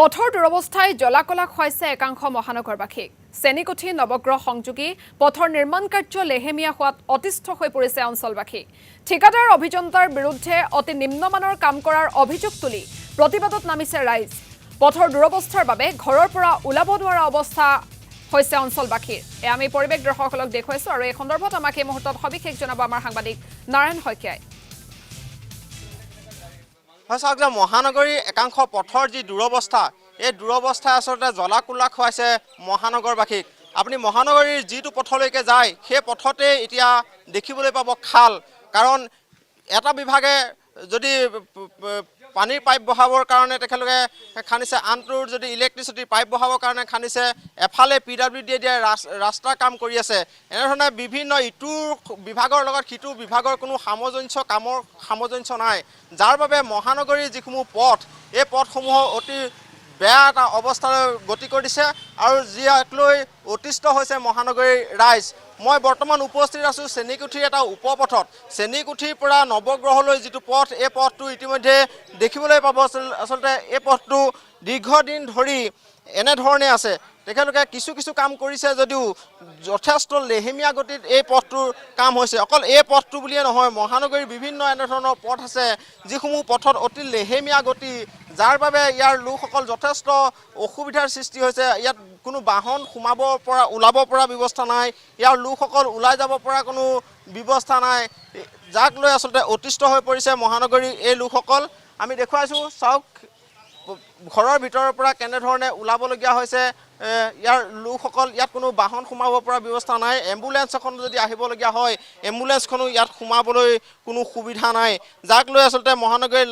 পথৰ দুৰৱস্থাই জলাকলা খুৱাইছে একাংশ মহানগৰবাসীক। চেনিকুঠি নৱগ্ৰহ সংযোগী পথৰ নিৰ্মাণ কাৰ্য লেহেমীয়া হোৱাত অতিষ্ঠ হৈ পৰিছে অঞ্চলবাসী। ঠিকাদাৰ অভিযন্তাৰ বিৰুদ্ধে অতি নিম্নমানৰ কাম কৰাৰ অভিযোগ তুলি প্ৰতিবাদত নামিছে ৰাইজ। পথৰ দুৰৱস্থাৰ বাবে ঘৰৰ পৰা ওলাব নোৱাৰা অৱস্থা হৈছে অঞ্চলবাসীৰ। আমি পৰিৱেশ দৰ্শকসকলক দেখুৱাইছো আৰু এই সন্দৰ্ভত আমাক এই মুহূৰ্তত সবিশেষ জনাব আমাৰ সাংবাদিক নাৰায়ণ শইকীয়াই। মহানগৰীৰ একাংশ পথৰ যি দুৰৱস্থা, এই দুৰৱস্থাই আচলতে জ্বলা-কোলা খুৱাইছে মহানগৰবাসীক। আপুনি মহানগৰীৰ যিটো পথলৈকে যায় সেই পথতে এতিয়া দেখিবলৈ পাব খাল। কাৰণ এটা বিভাগে যদি পানীৰ পাইপ বহাবৰ কাৰণে তেখেতলোকে খান্দিছে, আনটোৰ যদি ইলেক্ট্ৰিচিটিৰ পাইপ বহাবৰ কাৰণে খান্দিছে, এফালে PWD দিয়ে ৰাস্তাৰ কাম কৰি আছে। এনেধৰণে বিভিন্ন ইটোৰ বিভাগৰ লগত সিটো বিভাগৰ কোনো কামৰ সামঞ্জস্য নাই, যাৰ বাবে মহানগৰীৰ যিসমূহ পথ, এই পথসমূহ অতি বেয়া এটা অৱস্থালৈ গতি কৰি দিছে আৰু যিয়াক লৈ অতিষ্ঠ হৈছে মহানগৰীৰ ৰাইজ। মই বৰ্তমান উপস্থিত আছোঁ চেনিকুঠিৰ এটা উপপথত। চেনিকুঠিৰ পৰা নৱগ্ৰহলৈ যিটো পথ, এই পথটো ইতিমধ্যে দেখিবলৈ পাব। আচলতে এই পথটো দীৰ্ঘদিন ধৰি এনেধৰণে আছে। তেখেতলোকে কিছু কাম কৰিছে যদিও যথেষ্ট লেহেমীয়া গতিত এই পথটোৰ কাম হৈছে। অকল এই পথটো বুলিয়ে নহয়, মহানগৰীৰ বিভিন্ন এনেধৰণৰ পথ আছে যিসমূহ পথত অতি লেহেমীয়া গতি, যাৰ বাবে ইয়াৰ লোকসকল যথেষ্ট অসুবিধাৰ সৃষ্টি হৈছে। ইয়াত কোনো বাহন ওলাব পৰা ব্যৱস্থা নাই, ইয়াৰ লোকসকল ওলাই যাব পৰা কোনো ব্যৱস্থা নাই, যাক লৈ আচলতে অতিষ্ঠ হৈ পৰিছে মহানগৰীৰ এই লোকসকল। আমি দেখুৱাইছোঁ, চাওক ঘৰৰ ভিতৰৰ পৰা কেনেধৰণে ওলাবলগীয়া হৈছে ইয়াৰ লোকসকল। ইয়াত কোনো বাহন সোমাব পৰা ব্যৱস্থা নাই। এম্বুলেঞ্চ এখন যদি আহিবলগীয়া হয়, এম্বুলেঞ্চখনো ইয়াত সোমাবলৈ কোনো সুবিধা নাই, যাক লৈ আচলতে মহানগৰীৰ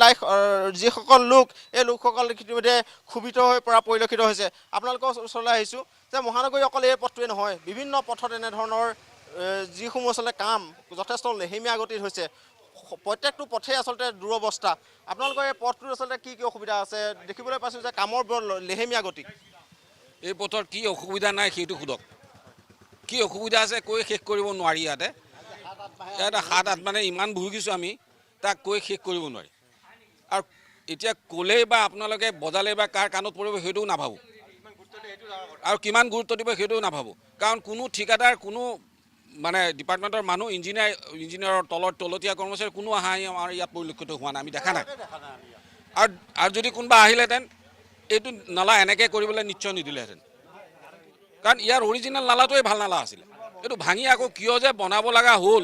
যিসকল লোক, এই লোকসকল ইতিমধ্যে ক্ষোভিত হৈ পৰা পৰিলক্ষিত হৈছে। আপোনালোকৰ ওচৰলৈ আহিছোঁ যে মহানগৰী অকল এই পথটোৱে নহয়, বিভিন্ন পথত এনেধৰণৰ যিসমূহ আচলতে কাম যথেষ্ট লেহেমীয়া গতিত হৈছে। প্ৰত্যেকটো পথেই আচলতে দুৰৱস্থা। আপোনালোকৰ এই পথটোত আচলতে কি অসুবিধা আছে? দেখিবলৈ পাইছোঁ যে কামৰ বৰ লেহেমীয়া গতি। এই পথৰ কি অসুবিধা নাই সেইটো সোধক। কি অসুবিধা আছে কৈ শেষ কৰিব নোৱাৰি। ইয়াত 7-8 মানে ইমান ভুগিছোঁ আমি, তাক কৈ শেষ কৰিব নোৱাৰি। আৰু এতিয়া ক'লেই বা আপোনালোকে বজালে বা কাৰ কাণত পৰিব সেইটোও নাভাবোঁ, আৰু কিমান গুৰুত্ব দিব সেইটোও নাভাবোঁ। কাৰণ কোনো ঠিকাদাৰ, কোনো মানে ডিপাৰ্টমেণ্টৰ মানুহ, ইঞ্জিনিয়াৰৰ তলতীয়া কৰ্মচাৰী কোনো অহা আমাৰ ইয়াত পৰিলক্ষিত হোৱা নাই, আমি দেখা নাই। আৰু যদি কোনোবা আহিলেহেঁতেন এইটো নালা এনেকৈ কৰিবলৈ নিশ্চয় নিদিলেহেঁতেন। কাৰণ ইয়াৰ অৰিজিনেল নালাটোৱে ভাল নালা আছিলে। এইটো ভাঙি আকৌ কিয় যে বনাব লগা হ'ল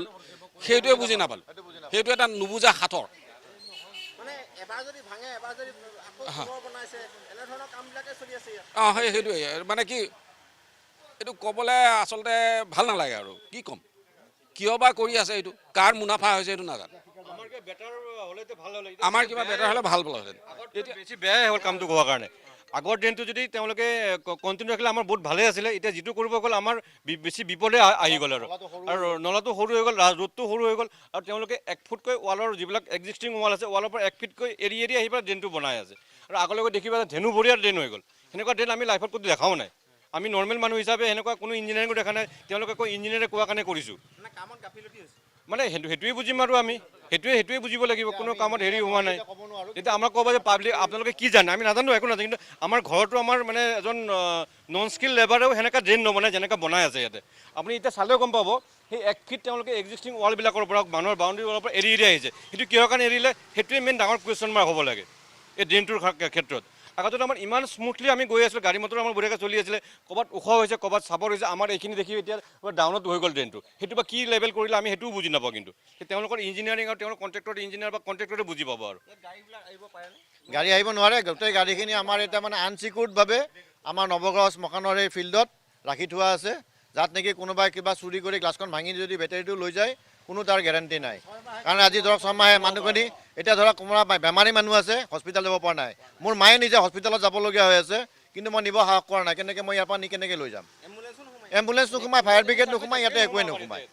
সেইটোৱে বুজি নাপালোঁ। সেইটো এটা নুবুজা সাঁথৰ। সেইটোৱে মানে কি, এইটো ক'বলৈ আচলতে ভাল নালাগে। আৰু কি ক'ম, কিয় বা কৰি আছে, এইটো কাৰ মুনাফা হৈছে এইটো নাজানো। আমাৰ কিবা বেটাৰ হ'লে ভাল পালেহেঁতেন। এতিয়া বেছি বেয়াই হ'ল কামটো হোৱাৰ কাৰণে। আগৰ ড্ৰেইনটো যদি তেওঁলোকে কণ্টিনিউ ৰাখিলে আমাৰ বহুত ভালেই আছিলে। এতিয়া যিটো কৰিব গ'ল আমাৰ বেছি বিপদে আহি গ'ল। আৰু নলাটো সৰু হৈ গ'ল, ৰোডটো সৰু হৈ গ'ল, আৰু তেওঁলোকে 1 ফুটকৈ ৱালৰ যিবিলাক এক্সিষ্টিং ৱাল আছে, ৱালৰ পৰা 1 ফিটকৈ এৰি আহি পেলাই ড্ৰেইনটো বনাই আছে। আৰু আগলৈকে দেখিবা ধেনু ভৰিয়াৰ ড্ৰেইন হৈ গ'ল। সেনেকুৱা ড্ৰেইন আমি লাইফত ক'তো দেখাও নাই। আমি নৰ্মেল মানুহ হিচাপে সেনেকুৱা কোনো ইঞ্জিনিয়াৰিঙো দেখা নাই। তেওঁলোকে কৈ ইঞ্জিনিয়াৰে কোৱা কাৰণে কৰিছোঁ, মানে সেইটোৱে বুজিম। আৰু আমি সেইটোৱে বুজিব লাগিব। কোনো কামত হেৰি হোৱা নাই। এতিয়া আমাক ক'ব যে পাব্লিক আপোনালোকে কি জানে, আমি নাজানো, একো নাজানো। কিন্তু আমাৰ ঘৰতো আমাৰ মানে এজন নন স্কিল লেবাৰেও সেনেকুৱা ড্ৰেইন নবনাই যেনেকৈ বনাই আছে ইয়াতে। আপুনি এতিয়া চালেও গম পাব, সেই 1 ফিট তেওঁলোকে এক্সিষ্টিং ৱালবিলাকৰ পৰা, মানুহৰ বাউণ্ডেৰী ৱালৰ পৰা এৰি আহিছে। সেইটো কিহৰ কাৰণে এৰিলে, সেইটোৱে মেইন ডাঙৰ কুৱেশ্যন মাৰ্ক হ'ব লাগে এই ড্ৰেইনটোৰ ক্ষেত্ৰত। আগতে আমাৰ ইমান স্মুথলি আমি গৈ আছিলোঁ, গাড়ী মটৰ আমাৰ বঢ়িয়াকৈ চলি আছিলে। ক'ৰবাত ওখ হৈছে, ক'ৰবাত চাপৰ হৈছে। আমাৰ এইখিনি দেখি এতিয়া ডাউনত হৈ গ'ল ড্ৰেইনটো। সেইটো বা কি লেভেল কৰিলে আমি সেইটোও বুজি নাপাওঁ। কিন্তু তেওঁলোকৰ ইঞ্জিনিয়াৰিং আৰু তেওঁলোকৰ ইঞ্জিনিয়াৰ বা কণ্ট্ৰেক্টৰে বুজি পাব। আৰু গাড়ী আহিব নোৱাৰে। গোটেই গাড়ীখিনি আমাৰ এতিয়া মানে আনচিকিউৰ্ডভাৱে আমাৰ নৱগ্ৰহ শ্মশানৰ এই ফিল্ডত ৰাখি থোৱা আছে, যাত নেকি কোনোবাই কিবা চুৰি কৰি গ্লাছখন ভাঙি যদি বেটেৰীটো লৈ যায়, কোনো তাৰ গেৰাণ্টি নাই। কাৰণ আজি ধৰক 6 মাহে মানুহখিনি, এতিয়া ধৰক কোনোবা বেমাৰী মানুহ আছে, হস্পিটেল যাব পৰা নাই। মোৰ মায়ে নিজে হস্পিটেলত যাবলগীয়া হৈ আছে, কিন্তু মই নিব সাহস কৰা নাই। কেনেকৈ মই ইয়াৰ পৰা কেনেকৈ লৈ যাম? এম্বুলেঞ্চ নোসোমায়, ফায়াৰ ব্ৰিগেড নোসোমায়, ইয়াতে একোৱে নোসোমায়।